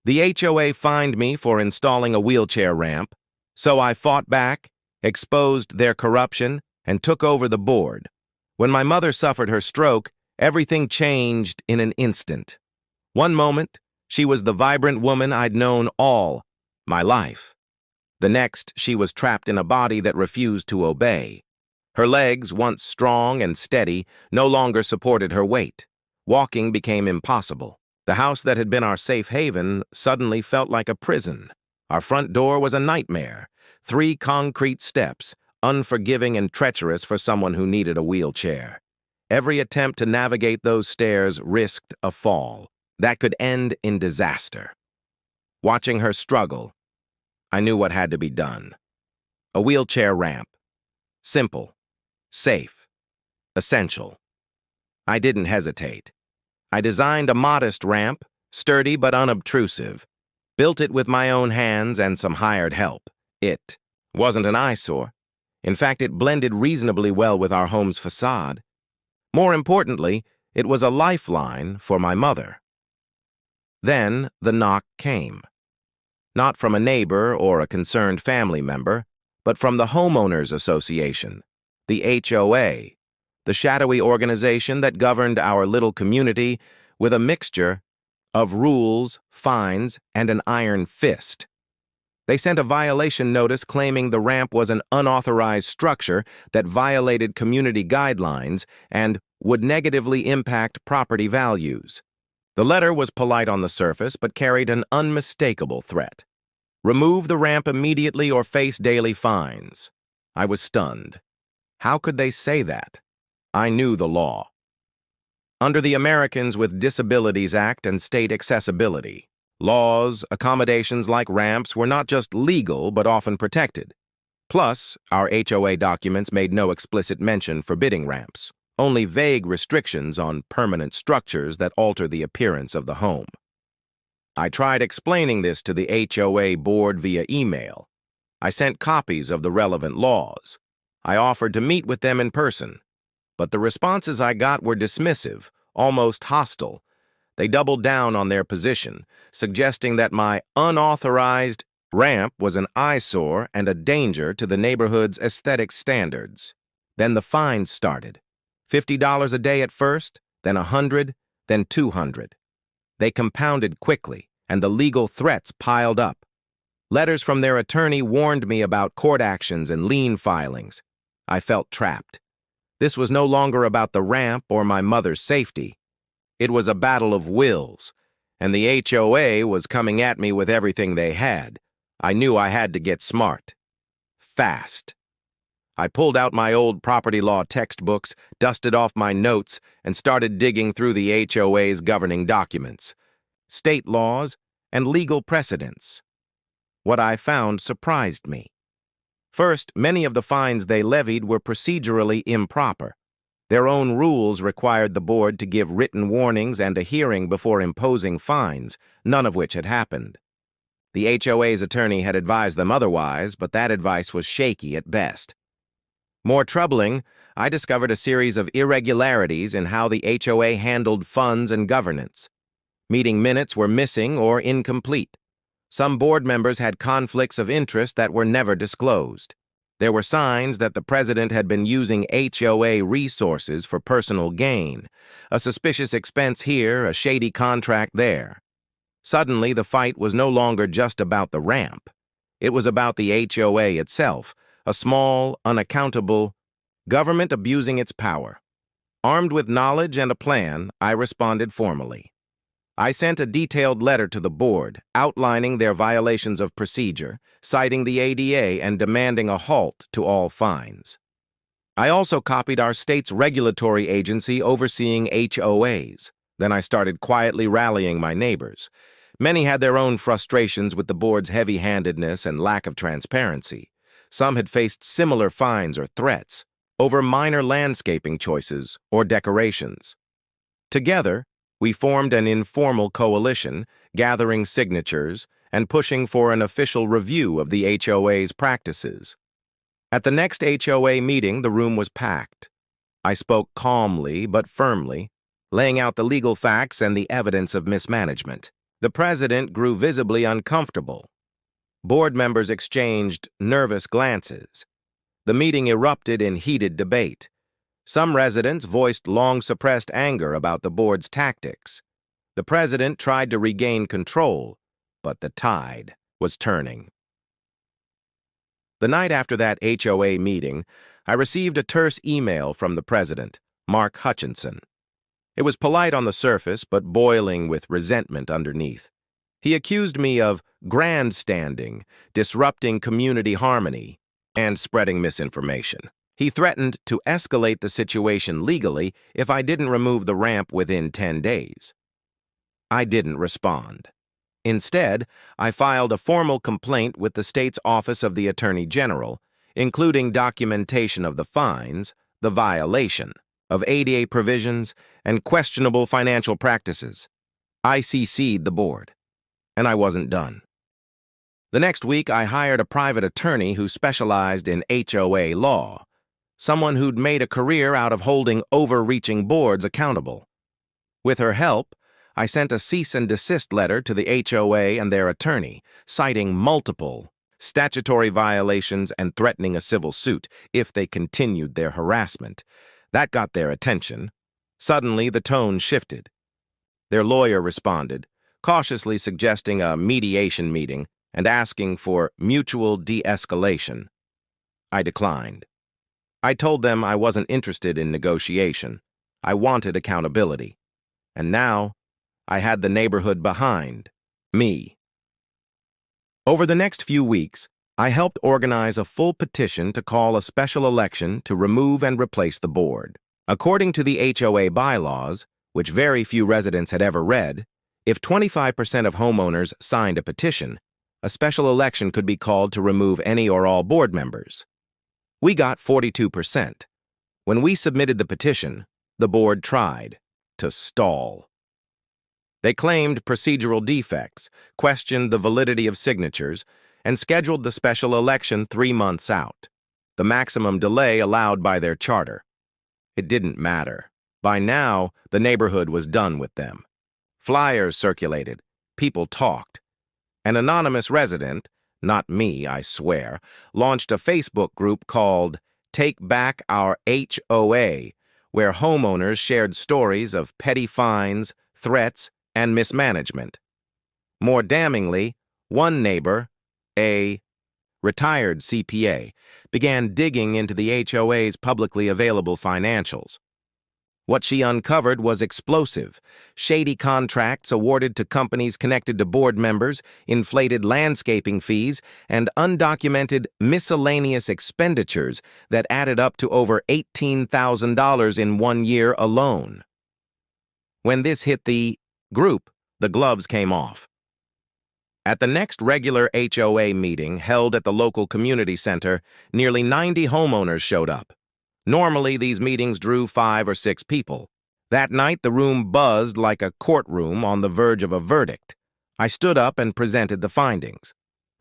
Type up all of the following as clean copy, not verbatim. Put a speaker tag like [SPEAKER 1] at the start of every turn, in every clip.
[SPEAKER 1] The HOA fined me for installing a wheelchair ramp, so I fought back, exposed their corruption, and took over the board. When my mother suffered her stroke, everything changed in an instant. One moment, she was the vibrant woman I'd known all my life. The next, she was trapped in a body that refused to obey. Her legs, once strong and steady, no longer supported her weight. Walking became impossible. The house that had been our safe haven suddenly felt like a prison. Our front door was a nightmare. 3 concrete steps, unforgiving and treacherous for someone who needed a wheelchair. Every attempt to navigate those stairs risked a fall that could end in disaster. Watching her struggle, I knew what had to be done. A wheelchair ramp. Simple, safe, essential. I didn't hesitate. I designed a modest ramp, sturdy but unobtrusive, built it with my own hands and some hired help. It wasn't an eyesore. In fact, it blended reasonably well with our home's facade. More importantly, it was a lifeline for my mother. Then the knock came. Not from a neighbor or a concerned family member, but from the Homeowners Association, the HOA, the shadowy organization that governed our little community with a mixture of rules, fines, and an iron fist. They sent a violation notice claiming the ramp was an unauthorized structure that violated community guidelines and would negatively impact property values. The letter was polite on the surface but carried an unmistakable threat. Remove the ramp immediately or face daily fines. I was stunned. How could they say that? I knew the law. Under the Americans with Disabilities Act and state accessibility, laws, accommodations like ramps were not just legal but often protected. Plus, our HOA documents made no explicit mention forbidding ramps, only vague restrictions on permanent structures that alter the appearance of the home. I tried explaining this to the HOA board via email. I sent copies of the relevant laws. I offered to meet with them in person. But the responses I got were dismissive, almost hostile. They doubled down on their position, suggesting that my unauthorized ramp was an eyesore and a danger to the neighborhood's aesthetic standards. Then the fines started. $50 a day at first, then $100, then $200. They compounded quickly, and the legal threats piled up. Letters from their attorney warned me about court actions and lien filings. I felt trapped. This was no longer about the ramp or my mother's safety. It was a battle of wills, and the HOA was coming at me with everything they had. I knew I had to get smart. Fast. I pulled out my old property law textbooks, dusted off my notes, and started digging through the HOA's governing documents, state laws, and legal precedents. What I found surprised me. First, many of the fines they levied were procedurally improper. Their own rules required the board to give written warnings and a hearing before imposing fines, none of which had happened. The HOA's attorney had advised them otherwise, but that advice was shaky at best. More troubling, I discovered a series of irregularities in how the HOA handled funds and governance. Meeting minutes were missing or incomplete. Some board members had conflicts of interest that were never disclosed. There were signs that the president had been using HOA resources for personal gain, a suspicious expense here, a shady contract there. Suddenly, the fight was no longer just about the ramp. It was about the HOA itself, a small, unaccountable government abusing its power. Armed with knowledge and a plan, I responded formally. I sent a detailed letter to the board, outlining their violations of procedure, citing the ADA and demanding a halt to all fines. I also copied our state's regulatory agency overseeing HOAs. Then I started quietly rallying my neighbors. Many had their own frustrations with the board's heavy-handedness and lack of transparency. Some had faced similar fines or threats over minor landscaping choices or decorations. Together, we formed an informal coalition, gathering signatures and pushing for an official review of the HOA's practices. At the next HOA meeting, the room was packed. I spoke calmly but firmly, laying out the legal facts and the evidence of mismanagement. The president grew visibly uncomfortable. Board members exchanged nervous glances. The meeting erupted in heated debate. Some residents voiced long-suppressed anger about the board's tactics. The president tried to regain control, but the tide was turning. The night after that HOA meeting, I received a terse email from the president, Mark Hutchinson. It was polite on the surface, but boiling with resentment underneath. He accused me of grandstanding, disrupting community harmony, and spreading misinformation. He threatened to escalate the situation legally if I didn't remove the ramp within 10 days. I didn't respond. Instead, I filed a formal complaint with the state's Office of the Attorney General, including documentation of the fines, the violation of ADA provisions, and questionable financial practices. I CC'd the board, and I wasn't done. The next week, I hired a private attorney who specialized in HOA law, someone who'd made a career out of holding overreaching boards accountable. With her help, I sent a cease and desist letter to the HOA and their attorney, citing multiple statutory violations and threatening a civil suit if they continued their harassment. That got their attention. Suddenly, the tone shifted. Their lawyer responded, cautiously suggesting a mediation meeting and asking for mutual de-escalation. I declined. I told them I wasn't interested in negotiation. I wanted accountability. And now, I had the neighborhood behind me. Over the next few weeks, I helped organize a full petition to call a special election to remove and replace the board. According to the HOA bylaws, which very few residents had ever read, if 25% of homeowners signed a petition, a special election could be called to remove any or all board members. We got 42%. When we submitted the petition, the board tried to stall. They claimed procedural defects, questioned the validity of signatures, and scheduled the special election 3 months out, the maximum delay allowed by their charter. It didn't matter. By now, the neighborhood was done with them. Flyers circulated. People talked. An anonymous resident, not me, I swear, launched a Facebook group called Take Back Our HOA, where homeowners shared stories of petty fines, threats, and mismanagement. More damningly, one neighbor, a retired CPA, began digging into the HOA's publicly available financials. What she uncovered was explosive: shady contracts awarded to companies connected to board members, inflated landscaping fees, and undocumented miscellaneous expenditures that added up to over $18,000 in 1 year alone. When this hit the group, the gloves came off. At the next regular HOA meeting held at the local community center, nearly 90 homeowners showed up. Normally, these meetings drew 5 or 6 people. That night, the room buzzed like a courtroom on the verge of a verdict. I stood up and presented the findings: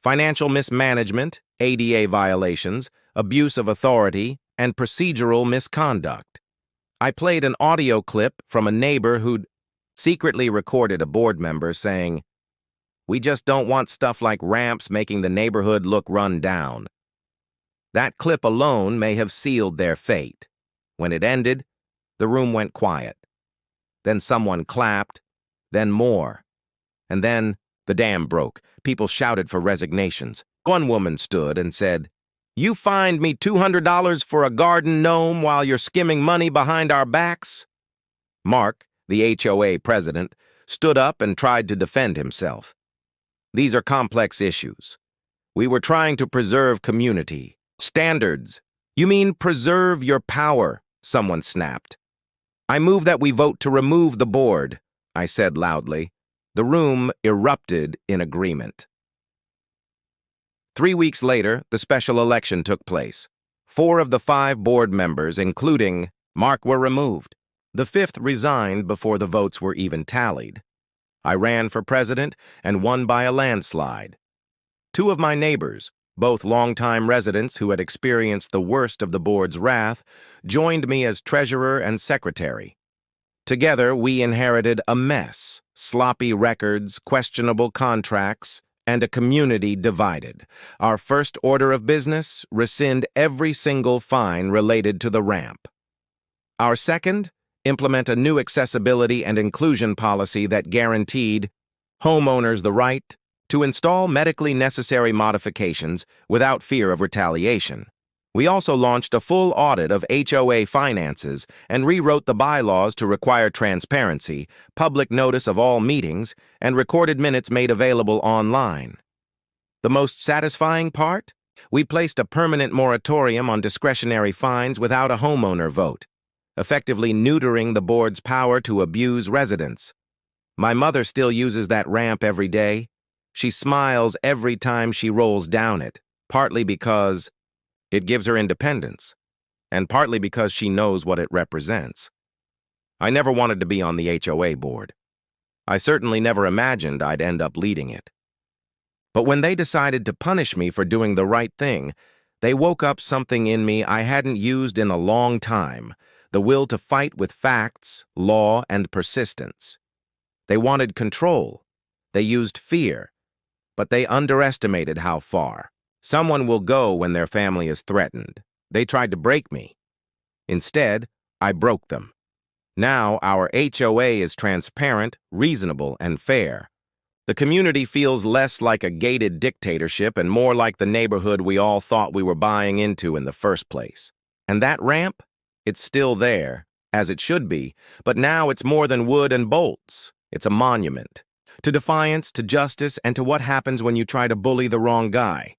[SPEAKER 1] financial mismanagement, ADA violations, abuse of authority, and procedural misconduct. I played an audio clip from a neighbor who'd secretly recorded a board member saying, "We just don't want stuff like ramps making the neighborhood look run down." That clip alone may have sealed their fate. When it ended, the room went quiet. Then someone clapped, then more. And then the dam broke. People shouted for resignations. One woman stood and said, "You fined me $200 for a garden gnome while you're skimming money behind our backs?" Mark, the HOA president, stood up and tried to defend himself. "These are complex issues. We were trying to preserve community. Standards." "You mean preserve your power," someone snapped. "I move that we vote to remove the board," I said loudly. The room erupted in agreement. 3 weeks later, the special election took place. 4 of the 5 board members, including Mark, were removed. The 5th resigned before the votes were even tallied. I ran for president and won by a landslide. 2 of my neighbors, both longtime residents who had experienced the worst of the board's wrath, joined me as treasurer and secretary. Together, we inherited a mess, sloppy records, questionable contracts, and a community divided. Our first order of business, rescind every single fine related to the ramp. Our second, implement a new accessibility and inclusion policy that guaranteed homeowners the right to install medically necessary modifications without fear of retaliation. We also launched a full audit of HOA finances and rewrote the bylaws to require transparency, public notice of all meetings, and recorded minutes made available online. The most satisfying part? We placed a permanent moratorium on discretionary fines without a homeowner vote, effectively neutering the board's power to abuse residents. My mother still uses that ramp every day. She smiles every time she rolls down it, partly because it gives her independence, and partly because she knows what it represents. I never wanted to be on the HOA board. I certainly never imagined I'd end up leading it. But when they decided to punish me for doing the right thing, they woke up something in me I hadn't used in a long time, the will to fight with facts, law, and persistence. They wanted control. They used fear, but they underestimated how far. Someone will go when their family is threatened. They tried to break me. Instead, I broke them. Now our HOA is transparent, reasonable, and fair. The community feels less like a gated dictatorship and more like the neighborhood we all thought we were buying into in the first place. And that ramp? It's still there, as it should be, but now it's more than wood and bolts. It's a monument. To defiance, to justice, and to what happens when you try to bully the wrong guy.